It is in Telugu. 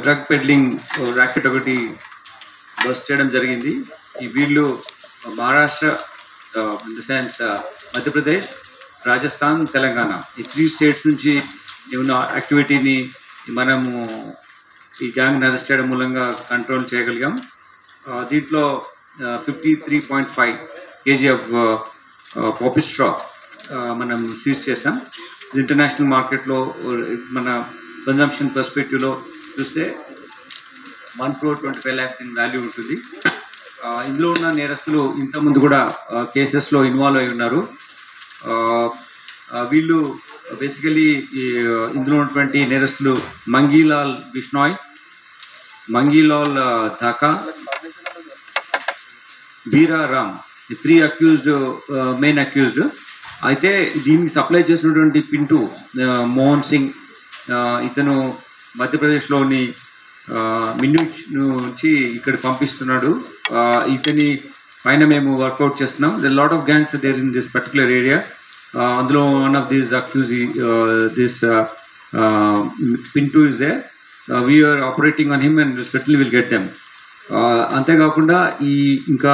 డ్రగ్ పెడ్లింగ్ ర్యాకెట్ ఒకటి బస్ చేయడం జరిగింది. ఈ వీళ్ళు Maharashtra, in the sense Madhya Pradesh, Rajasthan, Telangana ఈ 3 స్టేట్స్ నుంచి ఉన్న యాక్టివిటీని మనము ఈ గ్యాంగ్ అరెస్ట్ చేయడం మూలంగా కంట్రోల్ చేయగలిగాం. దీంట్లో 53.5 kg ఆఫ్ పాపీ స్ట్రా మనం సీజ్ చేసాం. ఇంటర్నేషనల్ మార్కెట్లో మన కన్జంప్షన్ పర్స్పెక్టివ్లో చూస్తే 1.25 crore ఇన్ వాల్యూ ఉంటుంది. ఇందులో ఉన్న నేరస్తులు ఇంతకుముందు కూడా కేసెస్లో ఇన్వాల్వ్ అయి ఉన్నారు. వీళ్ళు బేసికలీ ఇందులో ఉన్నటువంటి నేరస్తులు Mangilal Bishnoi, Mangilal Dhaka, Bira Ram, 3 accused, main accused. అయితే దీనికి సప్లై చేసినటువంటి పింటూ మోహన్ సింగ్, ఇతను మధ్యప్రదేశ్లోని మిన్యూచ్ నుంచి ఇక్కడ పంపిస్తున్నాడు. ఇతని పైన మేము వర్కౌట్ చేస్తున్నాం. The lot of gangs there in this particular area. అందులో one of these accused this Pintu is there. We are operating on him and certainly will get them. అంతేకాకుండా ఈ ఇంకా